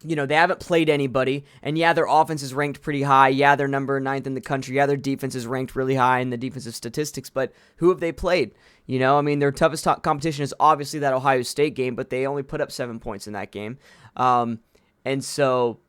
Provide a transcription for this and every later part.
they haven't played anybody, and yeah, their offense is ranked pretty high. Yeah, they're number ninth in the country. Yeah, their defense is ranked really high in the defensive statistics, but who have they played? I mean, their toughest competition is obviously that Ohio State game, but they only put up 7 points in that game. Um, and so,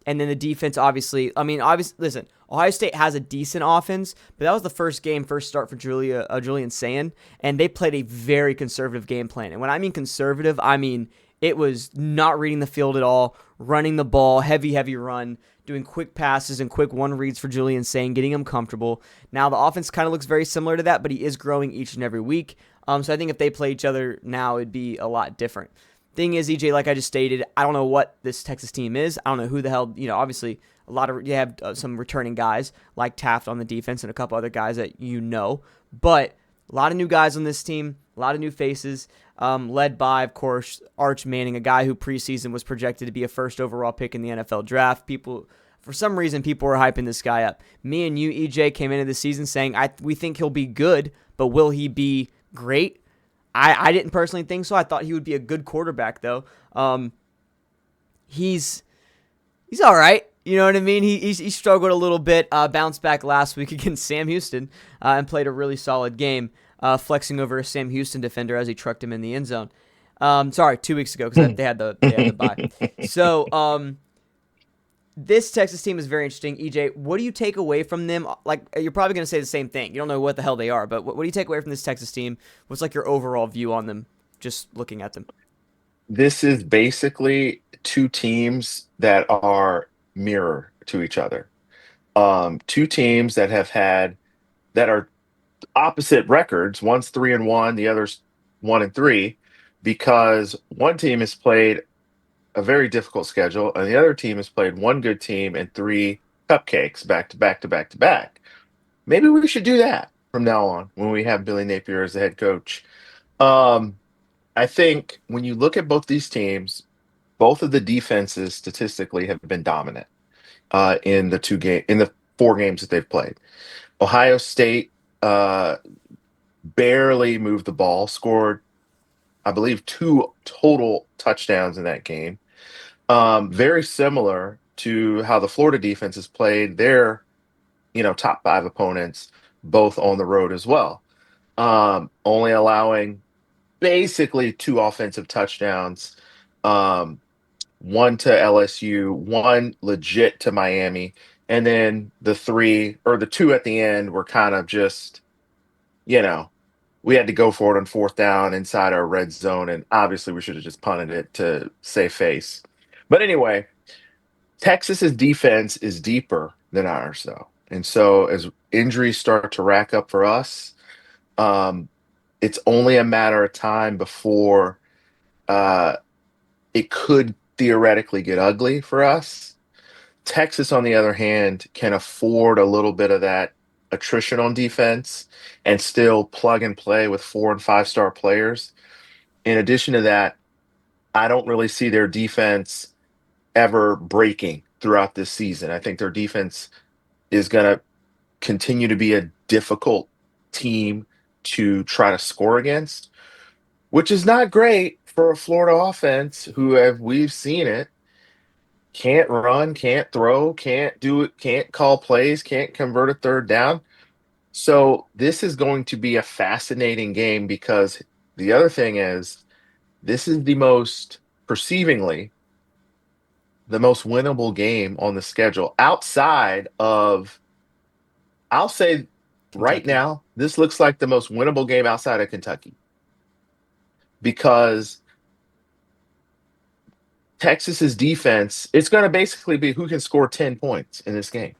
and then the defense, obviously, I mean, obviously, listen, Ohio State has a decent offense, but that was the first start for Julian Sand, and they played a very conservative game plan. And when I mean conservative, I mean it was not reading the field at all, running the ball, heavy run, doing quick passes and quick one reads for Julian Sand, getting him comfortable. Now the offense kind of looks very similar to that, but he is growing each and every week. So I think if they play each other now, it'd be a lot different. Thing is, EJ, like I just stated, I don't know what this Texas team is. I don't know who the hell, obviously you have some returning guys like Taft on the defense and a couple other guys that but a lot of new guys on this team, a lot of new faces, led by, of course, Arch Manning, a guy who preseason was projected to be a first overall pick in the NFL draft. For some reason, people were hyping this guy up. Me and you, EJ, came into the season saying we think he'll be good, but will he be great? I didn't personally think so. I thought he would be a good quarterback, though. He's all right. You know what I mean? He struggled a little bit, bounced back last week against Sam Houston, and played a really solid game, flexing over a Sam Houston defender as he trucked him in the end zone. Sorry, 2 weeks ago because they had the bye. So this Texas team is very interesting. EJ, what do you take away from them? Like, you're probably going to say the same thing. You don't know what the hell they are, but what do you take away from this Texas team? What's like your overall view on them, just looking at them? This is basically two teams that are mirror to each other. Two teams that are opposite records. One's 3-1, the other's 1-3, because one team has played a very difficult schedule, and the other team has played one good team and three cupcakes back to back to back to back. Maybe we should do that from now on when we have Billy Napier as the head coach. Um, I think when you look at both these teams, both of the defenses statistically have been dominant in the 4 games that they've played. Ohio State uh, barely moved the ball, scored, I believe, 2 total touchdowns in that game. Very similar to how the Florida defense has played their, top 5 opponents, both on the road as well. Only allowing basically 2 offensive touchdowns, um, one to LSU, one legit to Miami, and then the 2 at the end were kind of just, you know, we had to go for it on 4th down inside our red zone, and obviously we should have just punted it to save face. But anyway, Texas's defense is deeper than ours, though. And so as injuries start to rack up for us, um, it's only a matter of time before uh, it could theoretically get ugly for us. Texas, on the other hand, can afford a little bit of that attrition on defense and still plug and play with 4 and 5 star players. In addition to that, I don't really see their defense ever breaking throughout this season. I think their defense is going to continue to be a difficult team to try to score against, which is not great for a Florida offense who have we've seen it can't run, can't throw, can't do it, can't call plays, can't convert a 3rd down. So this is going to be a fascinating game because the other thing is this is perceivingly the most winnable game on the schedule outside of, I'll say right Kentucky. now, this looks like the most winnable game outside of Kentucky because Texas's defense, it's going to basically be who can score 10 points in this game.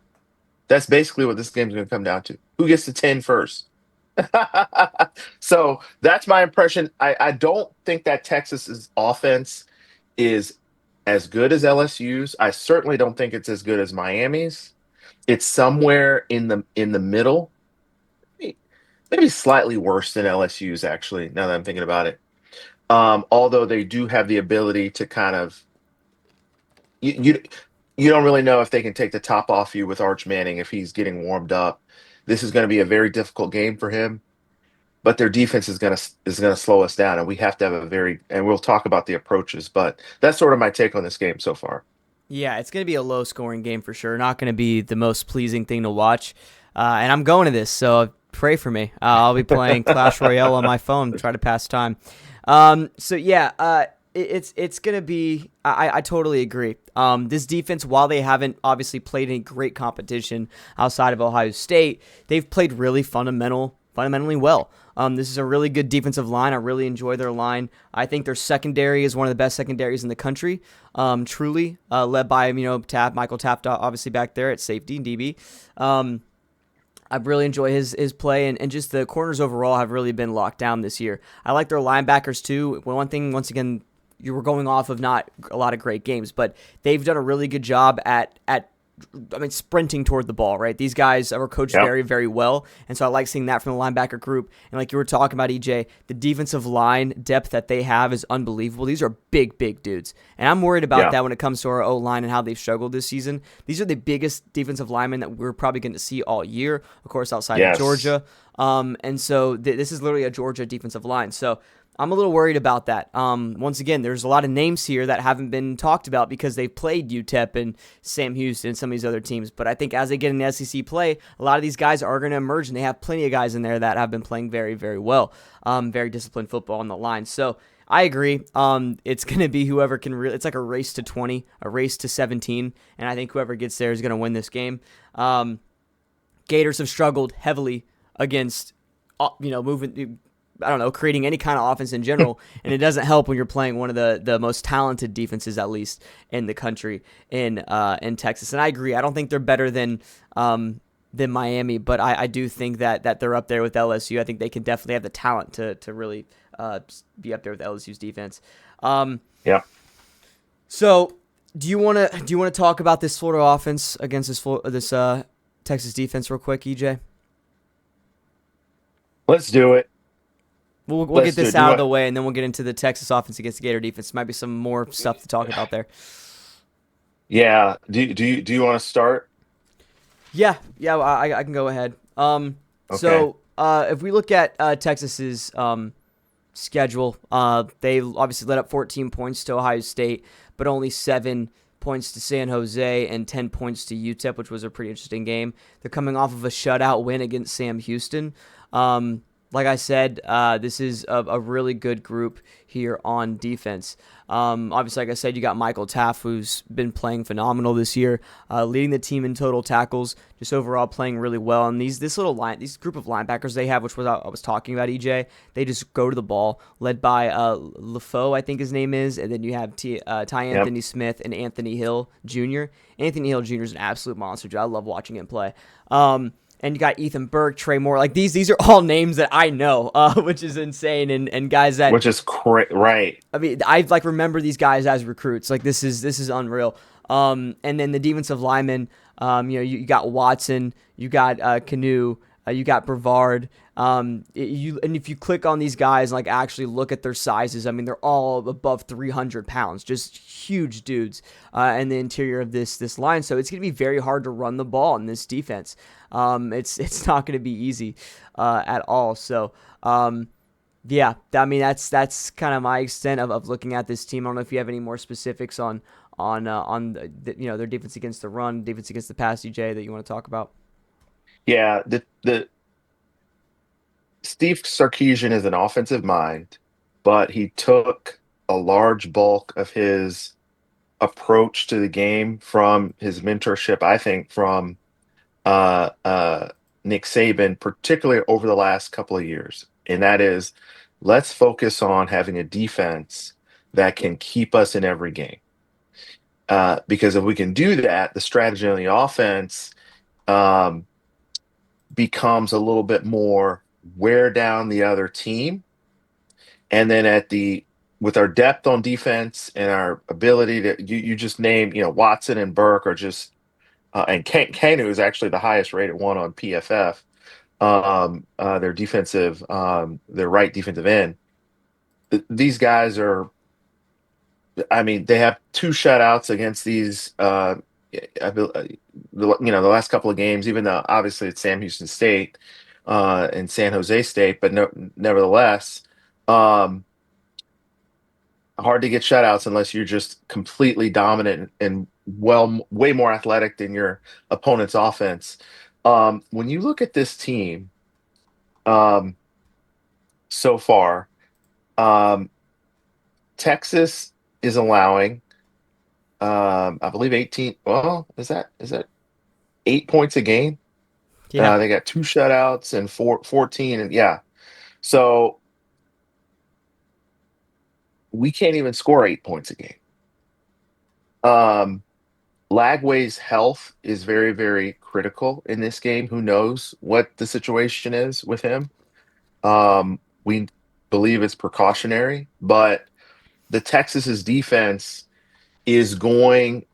That's basically what this game's going to come down to. Who gets to 10 first? So that's my impression. I don't think that Texas's offense is as good as LSU's. I certainly don't think it's as good as Miami's. It's somewhere in the middle, maybe slightly worse than LSU's actually, now that I'm thinking about it. Although they do have the ability to kind of you, you you don't really know if they can take the top off you with Arch Manning if he's getting warmed up. This is going to be a very difficult game for him, but their defense is gonna slow us down, and we have to have and we'll talk about the approaches, but that's sort of my take on this game so far. Yeah, it's going to be a low scoring game for sure. Not going to be the most pleasing thing to watch. And I'm going to this, so pray for me. I'll be playing Clash Royale on my phone, try to pass time. So yeah, it's going to be. I totally agree. This defense, while they haven't obviously played any great competition outside of Ohio State, they've played really fundamentally well. This is a really good defensive line. I really enjoy their line. I think their secondary is one of the best secondaries in the country. Truly, led by Michael Taft, obviously back there at safety and DB. I really enjoy his play, and just the corners overall have really been locked down this year. I like their linebackers too. One thing, once again, you were going off of not a lot of great games, but they've done a really good job at sprinting toward the ball, right? These guys are coached Yep. very, very well. And so I like seeing that from the linebacker group. And like you were talking about, EJ, the defensive line depth that they have is unbelievable. These are big, big dudes. And I'm worried about Yeah. that when it comes to our O-line and how they've struggled this season. These are the biggest defensive linemen that we're probably going to see all year, of course, outside of Yes. Georgia. And so this is literally a Georgia defensive line. So I'm a little worried about that. Once again, there's a lot of names here that haven't been talked about because they've played UTEP and Sam Houston and some of these other teams. But I think as they get in the SEC play, a lot of these guys are going to emerge, and they have plenty of guys in there that have been playing very, very well, very disciplined football on the line. So I agree. It's going to be whoever can really. It's like a race to 20, a race to 17, and I think whoever gets there is going to win this game. Gators have struggled heavily against, moving. I don't know, creating any kind of offense in general, and it doesn't help when you're playing one of the most talented defenses, at least in the country, in Texas. And I agree. I don't think they're better than Miami, but I do think that they're up there with LSU. I think they can definitely have the talent to really be up there with LSU's defense. Yeah. So do you want to talk about this Florida offense against this Texas defense real quick, EJ? Let's do it. We'll get Let's do this it. Do out of the what? way, and then we'll get into the Texas offense against the Gator defense. Might be some more stuff to talk about there. Yeah. Do you want to start? Yeah. I can go ahead. Okay. If we look at Texas's schedule, they obviously let up 14 points to Ohio State, but only 7 points to San Jose and 10 points to UTEP, which was a pretty interesting game. They're coming off of a shutout win against Sam Houston. Like I said, this is a really good group here on defense. Obviously, like I said, you got Michael Taft, who's been playing phenomenal this year, leading the team in total tackles, just overall playing really well. And these group of linebackers they have, which was I was talking about, EJ, they just go to the ball, led by LaFoe, I think his name is, and then you have Ty Yep. Anthony Smith and Anthony Hill Jr. Anthony Hill Jr. is an absolute monster, dude. I love watching him play. And you got Ethan Burke, Trey Moore. Like these are all names that I know, which is insane. And guys that Which is right. I mean, I like remember these guys as recruits. Like this is unreal. And then the defensive linemen, you got Watson, you got Canoe, you got Brevard. And if you click on these guys, like actually look at their sizes, I mean they're all above 300 pounds, just huge dudes in the interior of this line. So it's gonna be very hard to run the ball in this defense. It's not gonna be easy at all. So. Yeah, I mean that's kind of my extent of looking at this team. I don't know if you have any more specifics on their defense against the run, defense against the pass, EJ, that you want to talk about. Yeah. The Steve Sarkisian is an offensive mind, but he took a large bulk of his approach to the game from his mentorship, I think, from uh, uh, Nick Saban, particularly over the last couple of years. And that is, let's focus on having a defense that can keep us in every game. Because if we can do that, the strategy on the offense um, becomes a little bit more wear down the other team. And then with our depth on defense and our ability to you just name, Watson and Burke are just and Kanu is actually the highest rated one on PFF. Their right defensive end. These guys are, I mean, they have two shutouts against these. The last couple of games, even though obviously it's Sam Houston State and San Jose State, but no, nevertheless, um, hard to get shutouts unless you're just completely dominant and way more athletic than your opponent's offense. When you look at this team um, so far, um, Texas is allowing, I believe 18. Well, is that 8 points a game? Yeah. They got two shutouts and 14, and yeah. So we can't even score 8 points a game. Um, Lagway's health is very, very critical in this game. Who knows what the situation is with him? We believe it's precautionary, but the Texas's defense is going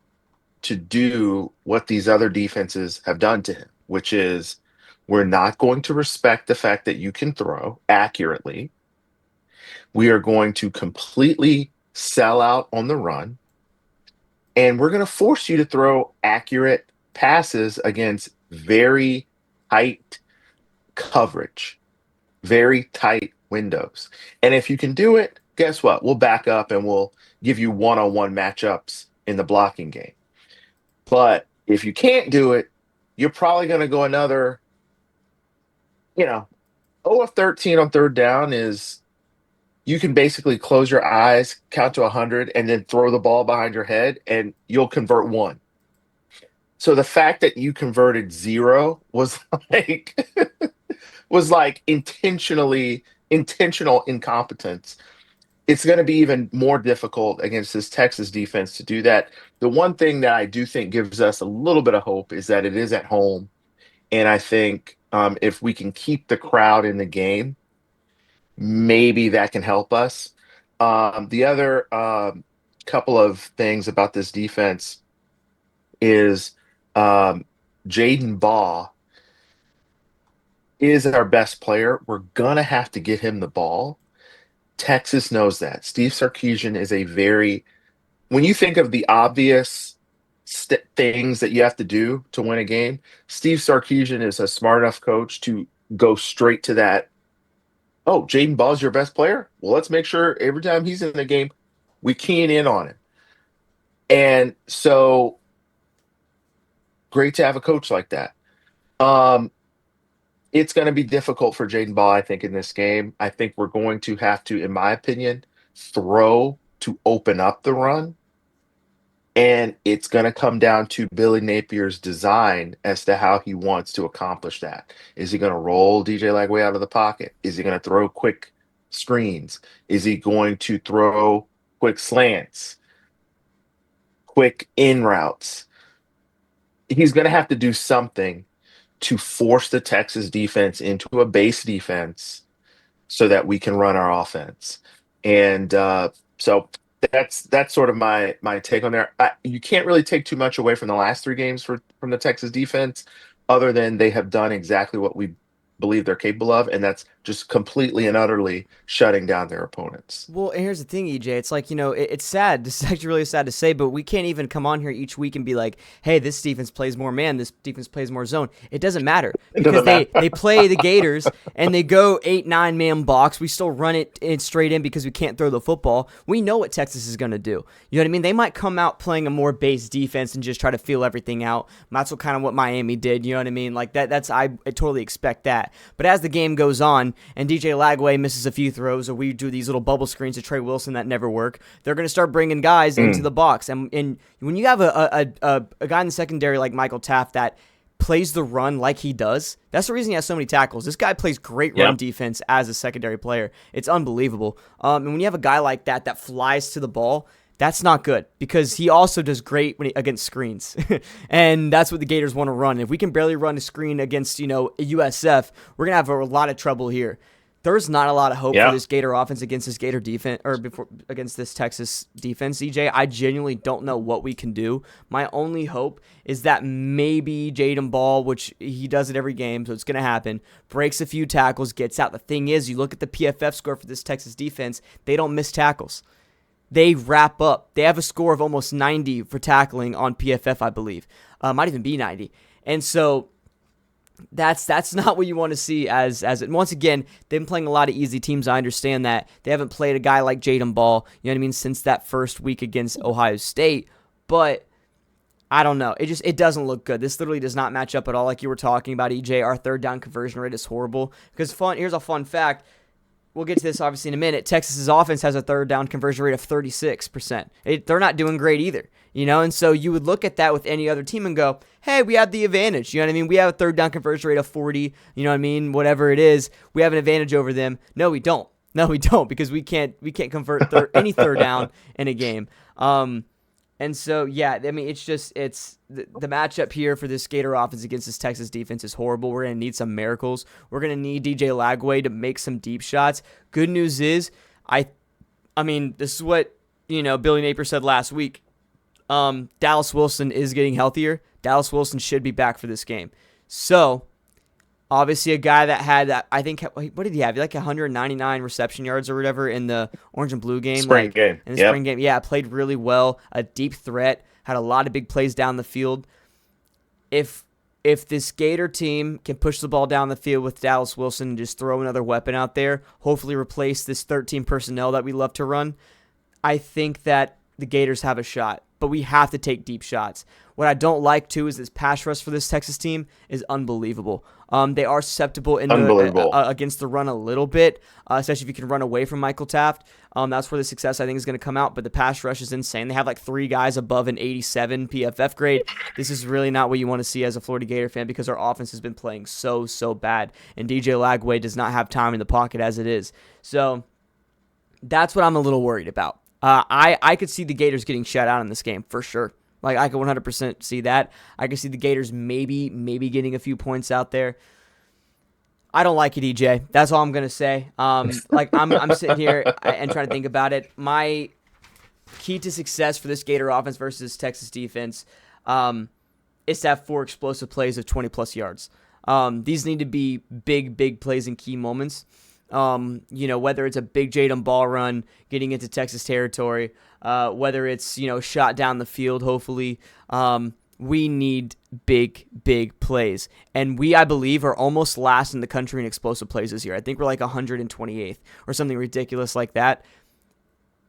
to do what these other defenses have done to him, which is we're not going to respect the fact that you can throw accurately. We are going to completely sell out on the run, and we're going to force you to throw accurate passes against very tight coverage, very tight windows. And if you can do it, guess what? We'll back up and we'll give you one-on-one matchups in the blocking game. But if you can't do it, you're probably going to go another, 0 of 13 on third down is you can basically close your eyes, count to 100, and then throw the ball behind your head, and you'll convert one. So the fact that you converted zero was like intentional incompetence. It's going to be even more difficult against this Texas defense to do that. The one thing that I do think gives us a little bit of hope is that it is at home, and I think if we can keep the crowd in the game, maybe that can help us. The other couple of things about this defense is Jaden Baugh is our best player. We're gonna have to get him the ball. Texas knows that. Steve Sarkisian is a very, when you think of the obvious things that you have to do to win a game, Steve Sarkisian is a smart enough coach to go straight to that. Oh, Jaden Ball's your best player? Well, let's make sure every time he's in the game, we keying in on him. And so great to have a coach like that. Um, it's going to be difficult for Jaden Ball, I think, in this game. I think we're going to have to, in my opinion, throw to open up the run. And it's going to come down to Billy Napier's design as to how he wants to accomplish that. Is he going to roll DJ Lagway out of the pocket? Is he going to throw quick screens? Is he going to throw quick slants, quick in routes? He's going to have to do something to force the Texas defense into a base defense so that we can run our offense. And so that's sort of my take on there. You can't really take too much away from the last three games from the Texas defense, other than they have done exactly what we believe they're capable of, and that's just completely and utterly shutting down their opponents. Well, and here's the thing, EJ. It's like, it's sad. This is actually really sad to say, but we can't even come on here each week and be like, hey, this defense plays more man, this defense plays more zone. It doesn't matter It because doesn't matter. they play the Gators and they go 8-9 man box. We still run it straight in because we can't throw the football. We know what Texas is going to do. You know what I mean? They might come out playing a more base defense and just try to feel everything out. That's what Miami did. You know what I mean? Like I totally expect that. But as the game goes on and DJ Lagway misses a few throws, or we do these little bubble screens to Trey Wilson that never work, they're going to start bringing guys into the box. And when you have a guy in the secondary like Michael Taft that plays the run like he does, that's the reason he has so many tackles. This guy plays great run defense as a secondary player. It's unbelievable. And when you have a guy like that flies to the ball, that's not good because he also does great against screens. And that's what the Gators want to run. If we can barely run a screen against, USF, we're going to have a lot of trouble here. There's not a lot of hope for this Gator offense against this Gator defense, or against this Texas defense, EJ. I genuinely don't know what we can do. My only hope is that maybe Jaden Ball, which he does it every game, so it's going to happen, breaks a few tackles, gets out. The thing is, you look at the PFF score for this Texas defense, they don't miss tackles. They wrap up. They have a score of almost 90 for tackling on PFF, I believe. Might even be 90. And so that's not what you want to see as it. Once again, they've been playing a lot of easy teams. I understand that. They haven't played a guy like Jaden Ball, you know what I mean, since that first week against Ohio State. But I don't know. It doesn't look good. This literally does not match up at all. Like you were talking about, EJ, our third down conversion rate is horrible. Because here's a fun fact. We'll get to this obviously in a minute. Texas's offense has a third down conversion rate of 36%. They're not doing great either, you know. And so you would look at that with any other team and go, "Hey, we have the advantage." You know what I mean? We have a third down conversion rate of 40. You know what I mean? Whatever it is, we have an advantage over them. No, we don't. No, we don't because we can't convert any third down in a game. And so, yeah, I mean, it's the matchup here for this Gator offense against this Texas defense is horrible. We're going to need some miracles. We're going to need DJ Lagway to make some deep shots. Good news is, I mean, this is what, Billy Napier said last week. Dallas Wilson is getting healthier. Dallas Wilson should be back for this game. So, obviously, a guy that had that, I think, what did he have? Like 199 reception yards or whatever in the orange and blue game. Spring game. In the spring game. Yeah, played really well. A deep threat. Had a lot of big plays down the field. If this Gator team can push the ball down the field with Dallas Wilson and just throw another weapon out there, hopefully replace this 13 personnel that we love to run, I think that the Gators have a shot. But we have to take deep shots. What I don't like, too, is this pass rush for this Texas team is unbelievable. They are susceptible against the run a little bit, especially if you can run away from Michael Taft. That's where the success, I think, is going to come out. But the pass rush is insane. They have like 3 guys above an 87 PFF grade. This is really not what you want to see as a Florida Gator fan because our offense has been playing so bad. And DJ Lagway does not have time in the pocket as it is. So that's what I'm a little worried about. I could see the Gators getting shut out in this game for sure. Like, I could 100% see that. I could see the Gators maybe getting a few points out there. I don't like it, EJ. That's all I'm gonna say. Like I'm sitting here and trying to think about it. My key to success for this Gator offense versus Texas defense is to have 4 explosive plays of 20+ yards. These need to be big plays in key moments. Whether it's a big Jadon ball run getting into Texas territory, whether it's, shot down the field, hopefully, we need big plays. And I believe, are almost last in the country in explosive plays this year. I think we're like 128th or something ridiculous like that.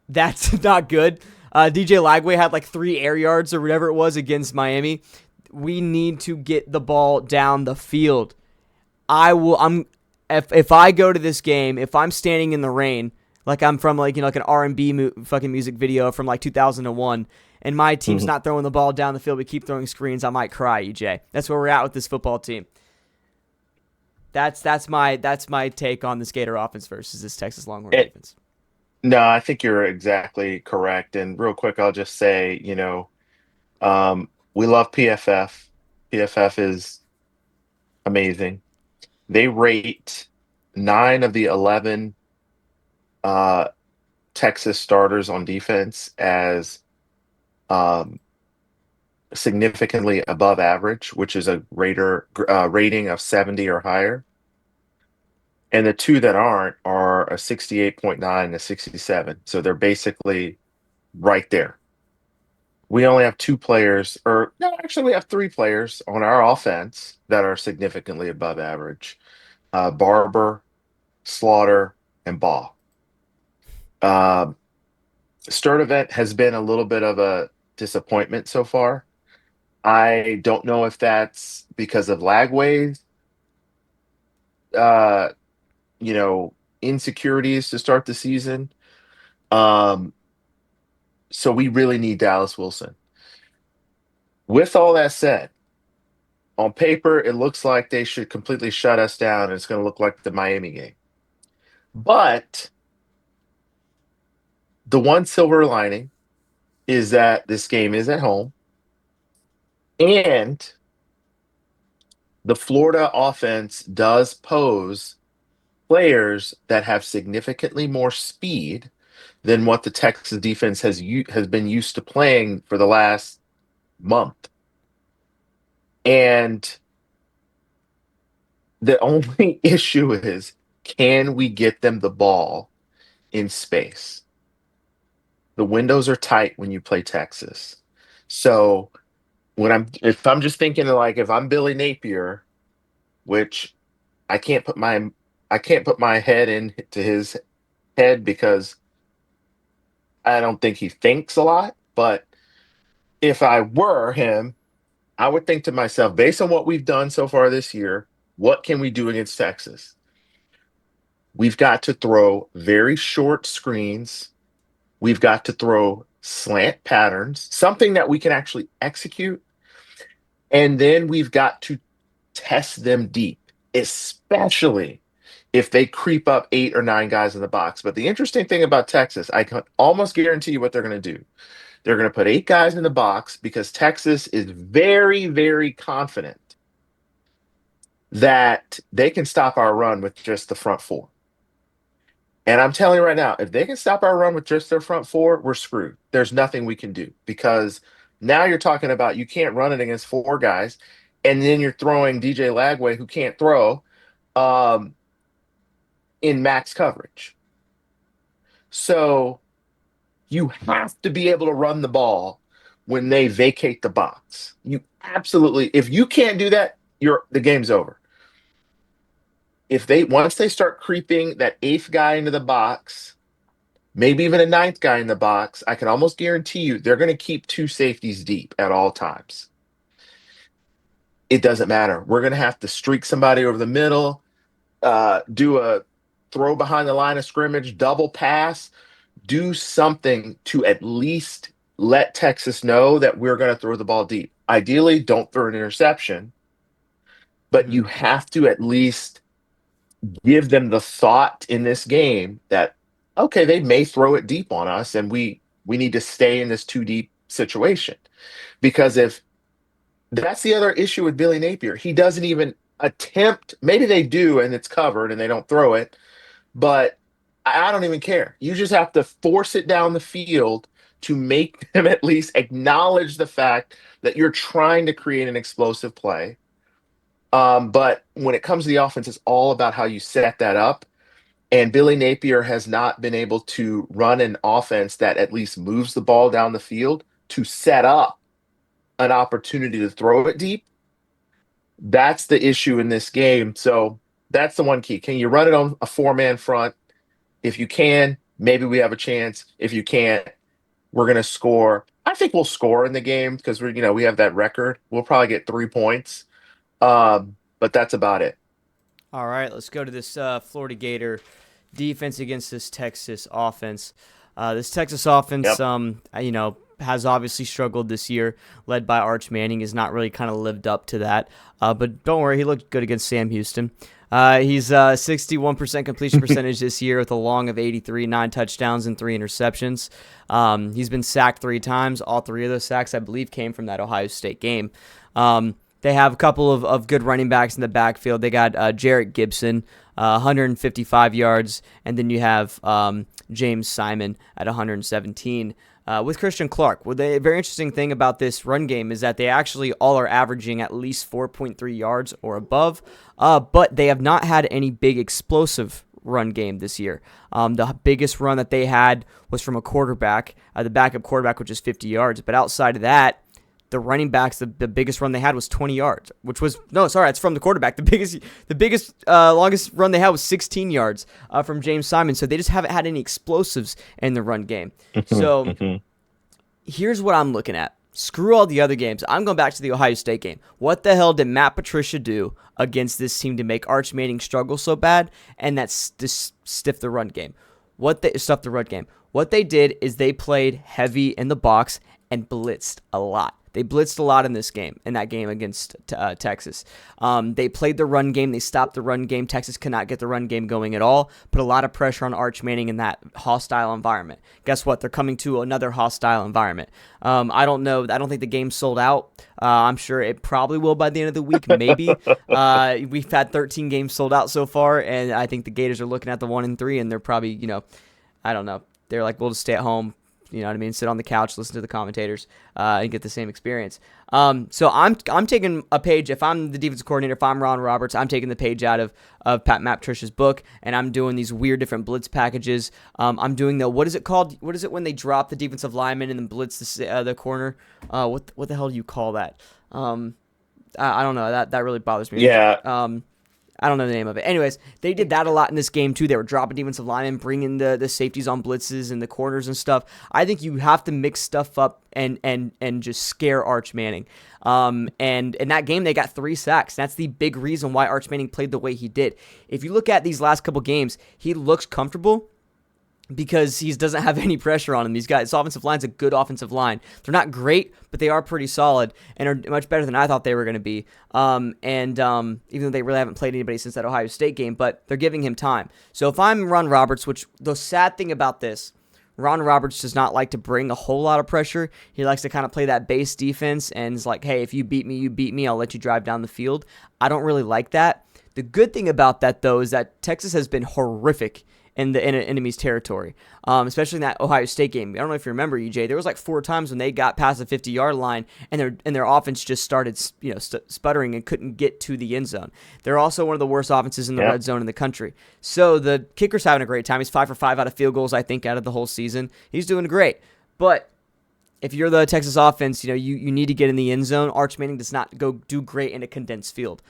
That's not good. DJ Lagway had like 3 air yards or whatever it was against Miami. We need to get the ball down the field. If I go to this game, if I'm standing in the rain, like I'm from like an R&B fucking music video from like 2001, and my team's not throwing the ball down the field, we keep throwing screens, I might cry, EJ. That's where we're at with this football team. That's my take on this Gator offense versus this Texas Longhorn defense. No, I think you're exactly correct. And real quick, I'll just say, we love PFF. PFF is amazing. They rate 9 of the 11 Texas starters on defense as significantly above average, which is a rating of 70 or higher. And the 2 that aren't are a 68.9 and a 67. So they're basically right there. We only have 2 players, or no, actually, we have 3 players on our offense that are significantly above average. Barber, Slaughter, and Baugh. Sturdivant has been a little bit of a disappointment so far. I don't know if that's because of Lagway's, insecurities to start the season. So we really need Dallas Wilson. With all that said, on paper, it looks like they should completely shut us down, and it's going to look like the Miami game. But the one silver lining is that this game is at home, and the Florida offense does pose players that have significantly more speed than what the Texas defense has been used to playing for the last month. And the only issue is, can we get them the ball in space? The windows are tight when you play Texas. So if I'm just thinking like, if I'm Billy Napier, which I can't put my head into his head because I don't think he thinks a lot, but if I were him, I would think to myself, based on what we've done so far this year, what can we do against Texas? We've got to throw very short screens. We've got to throw slant patterns, something that we can actually execute. And then we've got to test them deep, especially if they creep up 8 or 9 guys in the box. But the interesting thing about Texas, I can almost guarantee you what they're going to do. They're going to put 8 guys in the box because Texas is very, very confident that they can stop our run with just the front four. And I'm telling you right now, if they can stop our run with just their front four, we're screwed. There's nothing we can do because now you're talking about you can't run it against 4 guys, and then you're throwing DJ Lagway, who can't throw, um, in max coverage. So you have to be able to run the ball when they vacate the box. You absolutely, if you can't do that, the game's over. If they once they start creeping that 8th guy into the box, maybe even a 9th guy in the box, I can almost guarantee you they're going to keep 2 safeties deep at all times. It doesn't matter. We're going to have to streak somebody over the middle, do a throw behind the line of scrimmage, double pass, do something to at least let Texas know that we're going to throw the ball deep. Ideally, don't throw an interception, but you have to at least give them the thought in this game that, okay, they may throw it deep on us and we need to stay in this too deep situation. Because if that's the other issue with Billy Napier, he doesn't even attempt, maybe they do and it's covered and they don't throw it, but I don't even care. You just have to force it down the field to make them at least acknowledge the fact that you're trying to create an explosive play. But when it comes to the offense, it's all about how you set that up. And Billy Napier has not been able to run an offense that at least moves the ball down the field to set up an opportunity to throw it deep. That's the issue in this game. So that's the one key. Can you run it on a 4-man front? If you can, maybe we have a chance. If you can't, we're going to score. I think we'll score in the game because we have that record. We'll probably get 3 points. But that's about it. All right, let's go to this Florida Gator defense against this Texas offense. This Texas offense, Yep. has obviously struggled this year, led by Arch Manning, has not really kind of lived up to that. But don't worry, he looked good against Sam Houston. He's 61% completion percentage this year with a long of 83, 9 touchdowns and 3 interceptions. He's been sacked 3 times. All 3 of those sacks, I believe, came from that Ohio State game. They have a couple of good running backs in the backfield. They got Jarrett Gibson, 155 yards, and then you have James Simon at 117. With Christian Clark. Well, the very interesting thing about this run game is that they actually all are averaging at least 4.3 yards or above, but they have not had any big explosive run game this year. The biggest run that they had was from a quarterback, the backup quarterback, which is 50 yards. But outside of that, the running backs, the biggest run they had was 20 yards, which was, no, sorry, it's from the quarterback. The biggest, longest run they had was 16 yards from James Simon. So they just haven't had any explosives in the run game. So here's what I'm looking at. Screw all the other games. I'm going back to the Ohio State game. What the hell did Matt Patricia do against this team to make Arch Manning struggle so bad? And that's stiff the run game. What they did is they played heavy in the box and blitzed a lot. They blitzed a lot in that game against Texas. They played the run game. They stopped the run game. Texas could not get the run game going at all. Put a lot of pressure on Arch Manning in that hostile environment. Guess what? They're coming to another hostile environment. I don't know. I don't think the game's sold out. I'm sure it probably will by the end of the week, maybe. We've had 13 games sold out so far, and I think the Gators are looking at the 1-3, and they're probably, I don't know. They're like, we'll just stay at home. You know what I mean? Sit on the couch, listen to the commentators, and get the same experience. So I'm taking a page. If I'm the defensive coordinator, if I'm Ron Roberts, I'm taking the page out of Matt Patricia's book, and I'm doing these weird different blitz packages. I'm doing what is it called? What is it when they drop the defensive lineman and then blitz the corner? What the hell do you call that? I don't know. That really bothers me. Yeah. I don't know the name of it. Anyways, they did that a lot in this game too. They were dropping defensive linemen, bringing the safeties on blitzes and the corners and stuff. I think you have to mix stuff up and just scare Arch Manning. And in that game, they got 3 sacks. That's the big reason why Arch Manning played the way he did. If you look at these last couple games, he looks comfortable because he doesn't have any pressure on him. These guys, this offensive line's a good offensive line. They're not great, but they are pretty solid and are much better than I thought they were going to be. Even though they really haven't played anybody since that Ohio State game, but they're giving him time. So if I'm Ron Roberts, which the sad thing about this, Ron Roberts does not like to bring a whole lot of pressure. He likes to kind of play that base defense and is like, hey, if you beat me, you beat me. I'll let you drive down the field. I don't really like that. The good thing about that, though, is that Texas has been horrific in the enemy's territory, especially in that Ohio State game. I don't know if you remember, EJ. There was like 4 times when they got past the 50-yard line, and their offense just started, sputtering and couldn't get to the end zone. They're also one of the worst offenses in the red zone in the country. So the kicker's having a great time. He's 5 for 5 out of field goals, I think, out of the whole season. He's doing great, but if you're the Texas offense, you need to get in the end zone. Arch Manning does not go do great in a condensed field.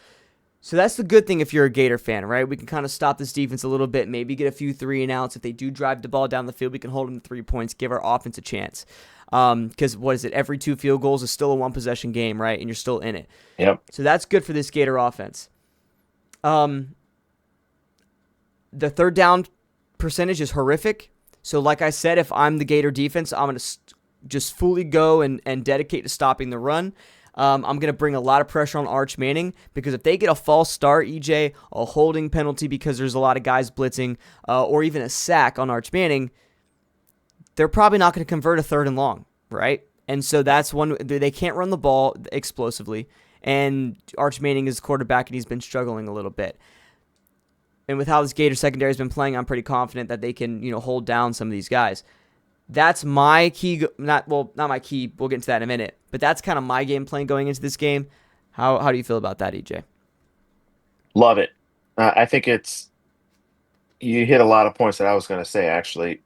So that's the good thing if you're a Gator fan, right? We can kind of stop this defense a little bit, maybe get a few 3-and-outs. If they do drive the ball down the field, we can hold them to 3 points, give our offense a chance. Because what is it? Every 2 field goals is still a 1-possession game, right? And you're still in it. Yep. So that's good for this Gator offense. The third down percentage is horrific. So like I said, if I'm the Gator defense, I'm going to just fully go and dedicate to stopping the run. I'm going to bring a lot of pressure on Arch Manning because if they get a false start, EJ, a holding penalty because there's a lot of guys blitzing, or even a sack on Arch Manning, they're probably not going to convert a 3rd and long, right? And so that's one, they can't run the ball explosively, and Arch Manning is quarterback and he's been struggling a little bit. And with how this Gator secondary has been playing, I'm pretty confident that they can, hold down some of these guys. That's my key, not my key, we'll get into that in a minute, but that's kind of my game plan going into this game. How do you feel about that, EJ? Love it. I think you hit a lot of points that I was going to say, actually.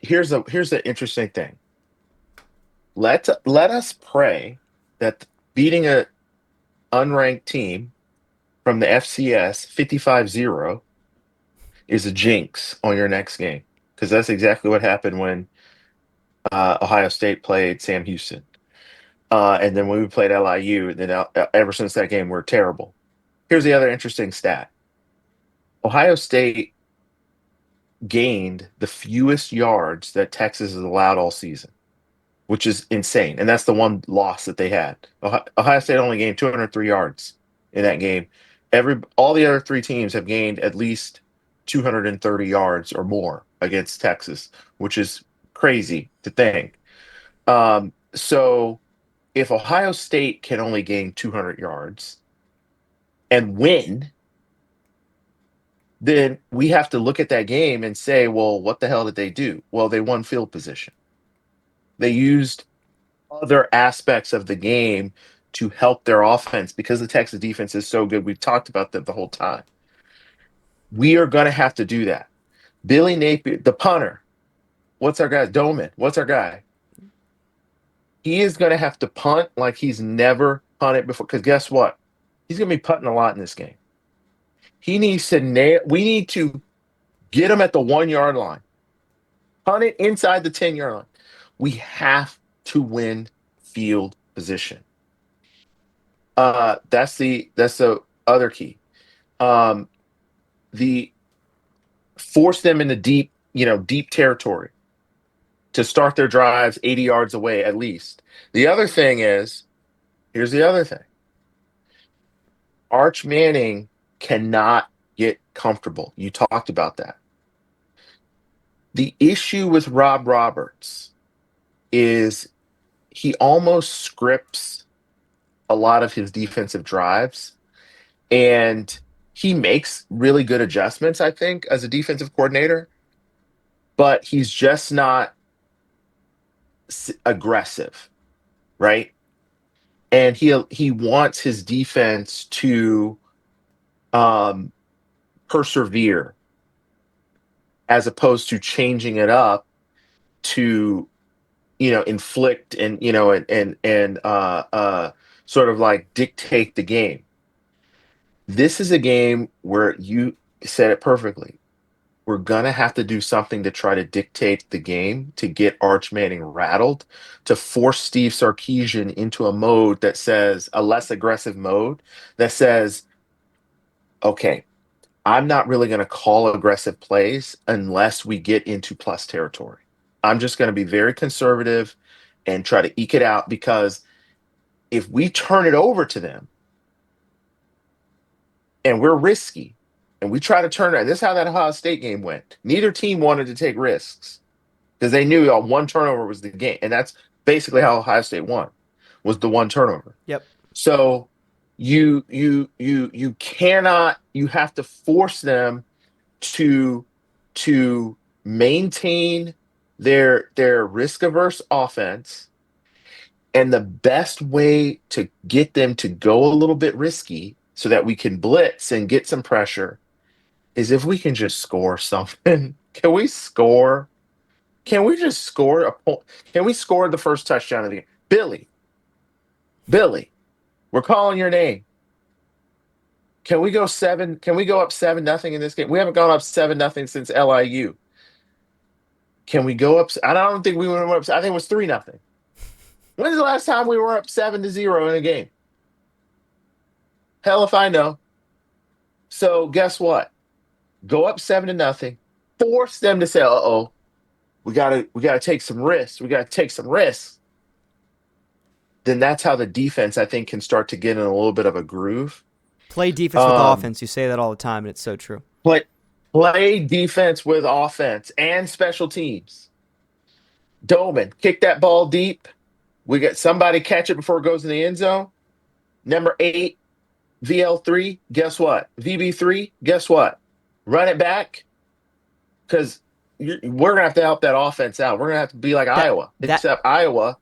Here's the interesting thing. Let us pray that beating a unranked team from the FCS 55-0 is a jinx on your next game, because that's exactly what happened when Ohio State played Sam Houston. And then when we played LIU, then ever since that game, we're terrible. Here's the other interesting stat. Ohio State gained the fewest yards that Texas has allowed all season, which is insane. And that's the one loss that they had. Ohio State only gained 203 yards in that game. All the other 3 teams have gained at least 230 yards or more against Texas, which is crazy to think. So if Ohio State can only gain 200 yards and win, then we have to look at that game and say, well, what the hell did they do? Well, they won field position. They used other aspects of the game to help their offense because the Texas defense is so good. We've talked about that the whole time. We are going to have to do that. Billy Napier, the punter, what's our guy? Doman, what's our guy? He is going to have to punt like he's never punted before, because guess what? He's going to be punting a lot in this game. He needs to we need to get him at the 1-yard line. Punt it inside the 10-yard line. We have to win field position. That's the other key. The force them into deep territory to start their drives 80 yards away at least. The other thing is, here's the other thing. Arch Manning cannot get comfortable. You talked about that. The issue with Rob Roberts is he almost scripts a lot of his defensive drives, and he makes really good adjustments, I think, as a defensive coordinator, but he's just not aggressive, right? And he wants his defense to persevere as opposed to changing it up to inflict and sort of like dictate the game. This is a game where you said it perfectly. We're gonna have to do something to try to dictate the game to get Arch Manning rattled, to force Steve Sarkisian into a mode that says a less aggressive mode that says, okay, I'm not really going to call aggressive plays unless we get into plus territory. I'm just going to be very conservative and try to eke it out because if we turn it over to them and we're risky and we try to turn it, this is how that Ohio State game went. Neither team wanted to take risks because they knew one turnover was the game. And that's basically how Ohio State won, was the one turnover. Yep. So you cannot, you have to force them to maintain their risk averse offense, and the best way to get them to go a little bit risky so that we can blitz and get some pressure is if we can just score something. Can we score? Can we just score a point? Can we score the first touchdown of the game? Billy, we're calling your name. Can we go seven? Can we go up 7-0 in this game? We haven't gone up 7-0 since LIU. Can we go up? I don't think we went up. I think it was 3-0. When's the last time we were up 7-0 in a game? Hell if I know. So guess what? Go up 7-0. Force them to say, "Uh-oh, we gotta take some risks. We gotta take some risks." Then that's how the defense, I think, can start to get in a little bit of a groove. Play defense with offense. You say that all the time, and it's so true. Play defense with offense and special teams. Doman, kick that ball deep. We get somebody catch it before it goes in the end zone. Number 8, VL3, guess what? VB3, guess what? Run it back, because we're going to have to help that offense out. We're going to have to be like Iowa, except Iowa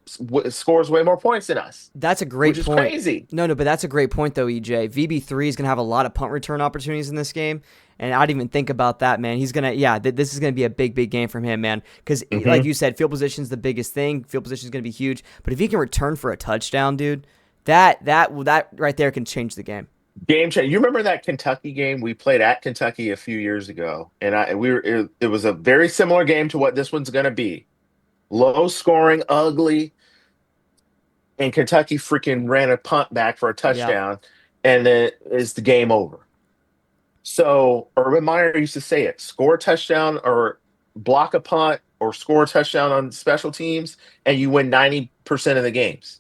scores way more points than us. That's a great point. Which is crazy. No, but that's a great point, though, EJ. VB3 is going to have a lot of punt return opportunities in this game. And I didn't even think about that, man. He's going to, this is going to be a big, big game from him, man. Because, like you said, field position is the biggest thing. Field position is going to be huge. But if he can return for a touchdown, dude, that right there can change the game. Game change. You remember that Kentucky game we played at Kentucky a few years ago, and it was a very similar game to what this one's going to be. Low scoring, ugly, and Kentucky freaking ran a punt back for a touchdown, and then is the game over. So Urban Meyer used to say it: score a touchdown or block a punt or score a touchdown on special teams, and you win 90% of the games.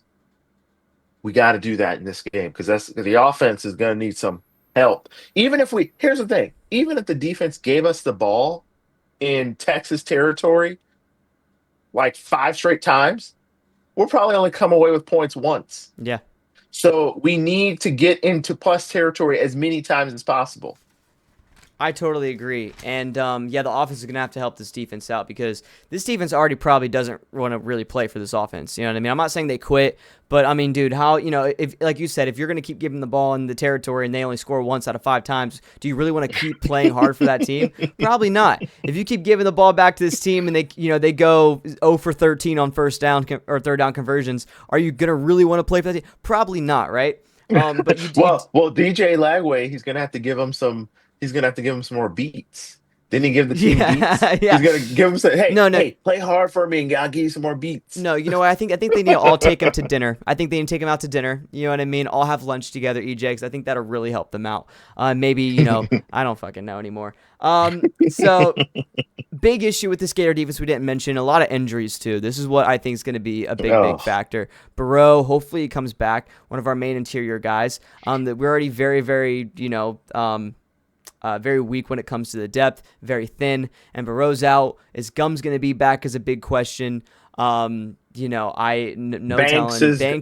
We got to do that in this game because the offense is going to need some help. Here's the thing: even if the defense gave us the ball in Texas territory like 5 straight times, we'll probably only come away with points once. Yeah. So we need to get into plus territory as many times as possible. I totally agree. And, the offense is going to have to help this defense out because this defense already probably doesn't want to really play for this offense. You know what I mean? I'm not saying they quit, but, I mean, dude, if like you said, if you're going to keep giving the ball in the territory and they only score once out of 5 times, do you really want to keep playing hard for that team? Probably not. If you keep giving the ball back to this team and they go 0 for 13 on first down or third down conversions, are you going to really want to play for that team? Probably not, right? But well, DJ Lagway, he's going to have to give him some. He's going to have to give him some more beats. Didn't he give the team beats? Yeah. He's going to give him some, hey, play hard for me and I'll give you some more beats. No, you know what? I think they need to all take him to dinner. I think they need to take him out to dinner. You know what I mean? All have lunch together, EJ, because I think that'll really help them out. Maybe, I don't fucking know anymore. So, big issue with this Gator defense we didn't mention. A lot of injuries, too. This is what I think is going to be a big factor. Burrow, hopefully he comes back. One of our main interior guys. That we're already very, very, very weak when it comes to the depth, very thin, and Burrow's out. Is Gum's going to be back is a big question. Banks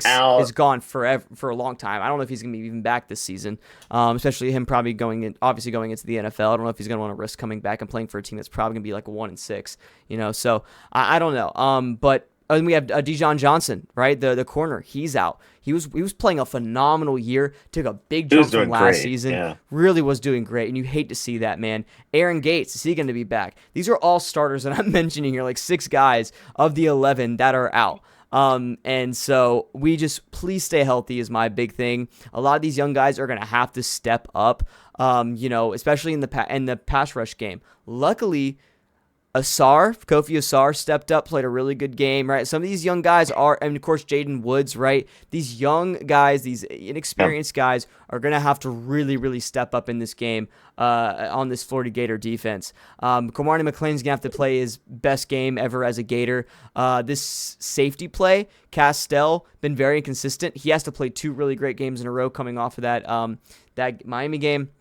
is gone forever for a long time. I don't know if he's going to be even back this season, especially him probably going into the NFL. I don't know if he's going to want to risk coming back and playing for a team that's probably going to be like 1-6, so I don't know. But and we have Dijon Johnson, right? The corner, he's out. He was playing a phenomenal year. Took a big jump from last season. Yeah. Really was doing great, and you hate to see that, man. Aaron Gates, is he going to be back? These are all starters that I'm mentioning here, like 6 guys of the 11 that are out. And so we just please stay healthy is my big thing. A lot of these young guys are gonna have to step up. Especially in the pass rush game. Luckily, Kofi Asar stepped up, played a really good game, right? Some of these young guys are, and of course, Jaden Woods, right? These young guys, these Yeah. inexperienced guys are going to have to really, really step up in this game on this Florida Gator defense. Kamani McLean's going to have to play his best game ever as a Gator. This safety play, Castell, been very inconsistent. He has to play 2 really great games in a row coming off of that Miami game.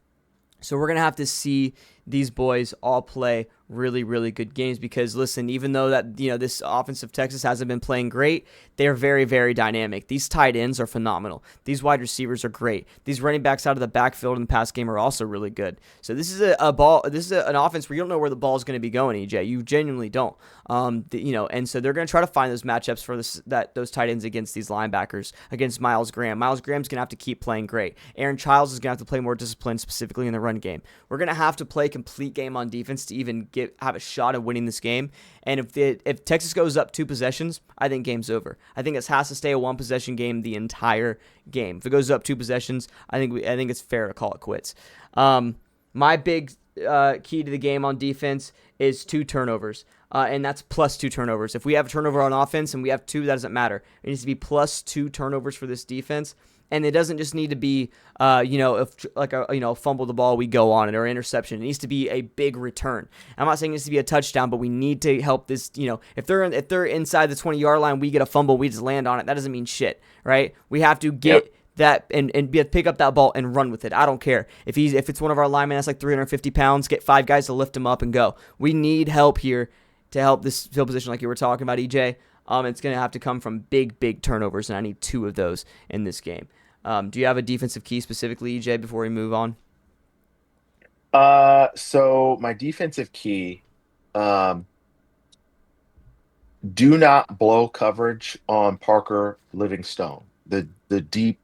So we're going to have to see these boys all play really, really good games because, listen, even though that, this offense of Texas hasn't been playing great, they're very, very dynamic. These tight ends are phenomenal. These wide receivers are great. These running backs out of the backfield in the pass game are also really good. So this is an offense where you don't know where the ball is going to be going, EJ. You genuinely don't. And so they're going to try to find those matchups for those tight ends against these linebackers, against Miles Graham. Miles Graham's going to have to keep playing great. Aaron Childs is going to have to play more disciplined, specifically in the run game. We're going to have to play complete game on defense to even have a shot at winning this game. And if Texas goes up 2 possessions, I think game's over. I think it has to stay a 1-possession game the entire game. If it goes up 2 possessions, I think it's fair to call it quits. My big key to the game on defense is 2 turnovers. And that's plus 2 turnovers. If we have a turnover on offense and we have 2, that doesn't matter. It needs to be plus 2 turnovers for this defense. And it doesn't just need to be, fumble the ball, we go on it, or interception. It needs to be a big return. I'm not saying it needs to be a touchdown, but we need to help this. If they're inside the 20-yard line, we get a fumble, we just land on it. That doesn't mean shit, right? We have to get that and pick up that ball and run with it. I don't care if it's one of our linemen that's like 350 pounds. Get 5 guys to lift him up and go. We need help here to help this field position, like you were talking about, EJ. It's going to have to come from big turnovers, and I need 2 of those in this game. Do you have a defensive key specifically, EJ, before we move on? So my defensive key, um, do not blow coverage on Parker Livingstone, the deep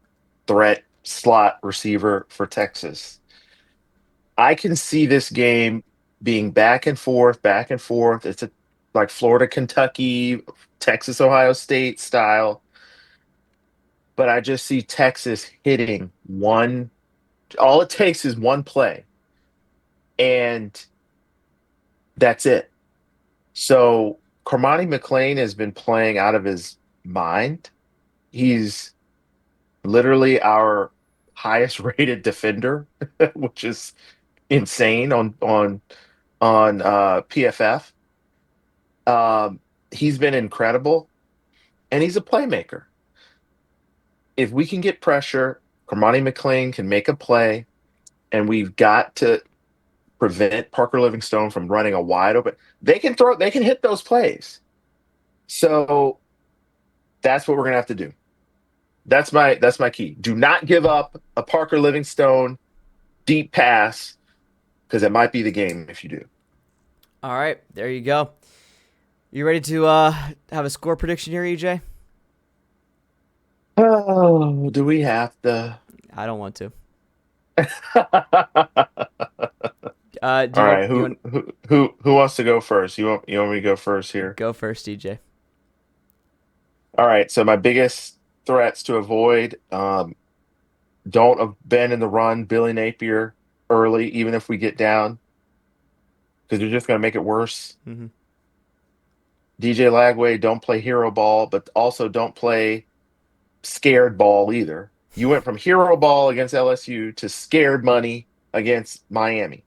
threat slot receiver for Texas. I can see this game being back and forth, back and forth. It's like Florida, Kentucky, Texas, Ohio State style. But I just see Texas hitting one. All it takes is one play, and that's it. So Cormani McLean has been playing out of his mind. He's literally our highest rated defender, which is insane on PFF. He's been incredible, and he's a playmaker. If we can get pressure, Cormani McLean can make a play, and we've got to prevent Parker Livingstone from running a wide open. They can hit those plays. So that's what we're gonna have to do. That's my key. Do not give up a Parker Livingstone deep pass because it might be the game if you do. All right, there you go. You ready to have a score prediction here, EJ? Oh, do we have to? I don't want to. Do All you want right, do you want who wants to go first? You want me to go first here? go first, EJ? All right, so my biggest threats to avoid, don't bend in the run Billy Napier early, even if we get down, because they're just going to make it worse. Mm-hmm. DJ Lagway, don't play hero ball, but also don't play scared ball either. You went from hero ball against LSU to scared money against Miami.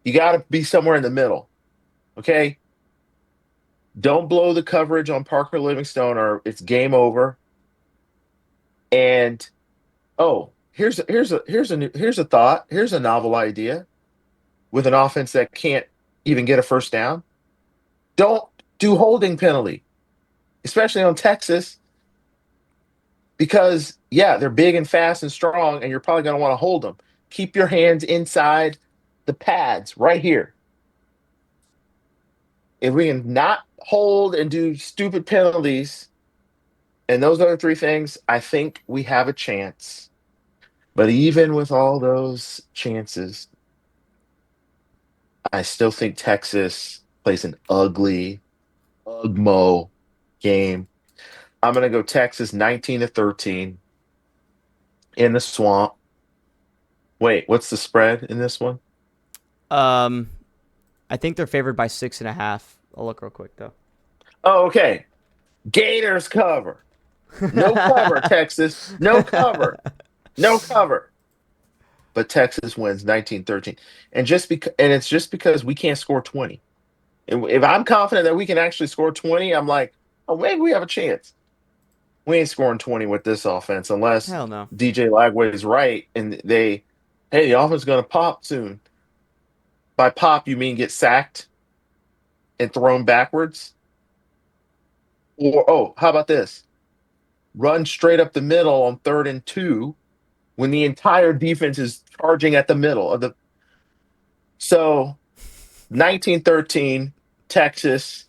You got to be somewhere in the middle, okay? Don't blow the coverage on Parker Livingstone, or it's game over. And oh, here's a thought. Here's a novel idea with an offense that can't even get a first down. Don't do holding penalty, especially on Texas, because yeah, they're big and fast and strong, and you're probably going to want to hold them. Keep your hands inside the pads right here. If we can not hold and do stupid penalties and those other 3 things, I think we have a chance. But even with all those chances, I still think Texas plays an ugly, ugmo game. I'm gonna go Texas 19-13 in the swamp. Wait, what's the spread in this one? Um, I think they're favored by 6.5. I'll look real quick though. Oh, okay. Gators cover. No cover, Texas. No cover. No cover. But Texas wins 19-13. And it's just because we can't score 20. If I'm confident that we can actually score 20, I'm like, oh, maybe we have a chance. We ain't scoring 20 with this offense unless Hell no. DJ Lagway is right and hey, the offense is going to pop soon. By pop, you mean get sacked and thrown backwards? Or, oh, how about this? Run straight up the middle on 3rd and 2 when the entire defense is charging at the middle of the. So 1913, Texas,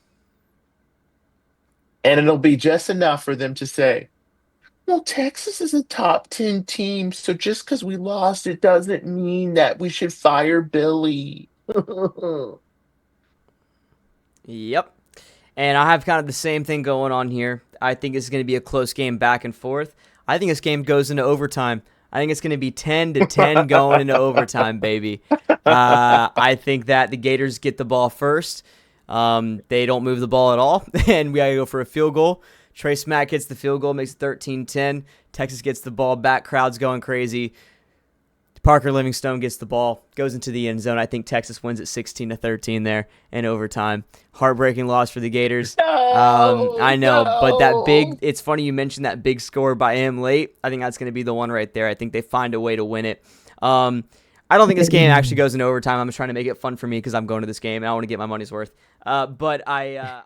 and it'll be just enough for them to say, well, Texas is a top 10 team, so just because we lost, it doesn't mean that we should fire Billy. Yep. And I have kind of the same thing going on here. I think it's going to be a close game back and forth. I think this game goes into overtime. I think it's going to be 10-10 going into overtime, baby. I think that the Gators get the ball first. They don't move the ball at all, and we got to go for a field goal. Trey Smack hits the field goal, makes it 13-10. Texas gets the ball back. Crowd's going crazy. Parker Livingstone gets the ball, goes into the end zone. I think Texas wins at 16-13 there in overtime. Heartbreaking loss for the Gators. No, I know, but no. it's funny you mentioned that big score by him late. I think that's going to be the one right there. I think they find a way to win it. I don't think this game actually goes into overtime. I'm just trying to make it fun for me because I'm going to this game and I want to get my money's worth. But I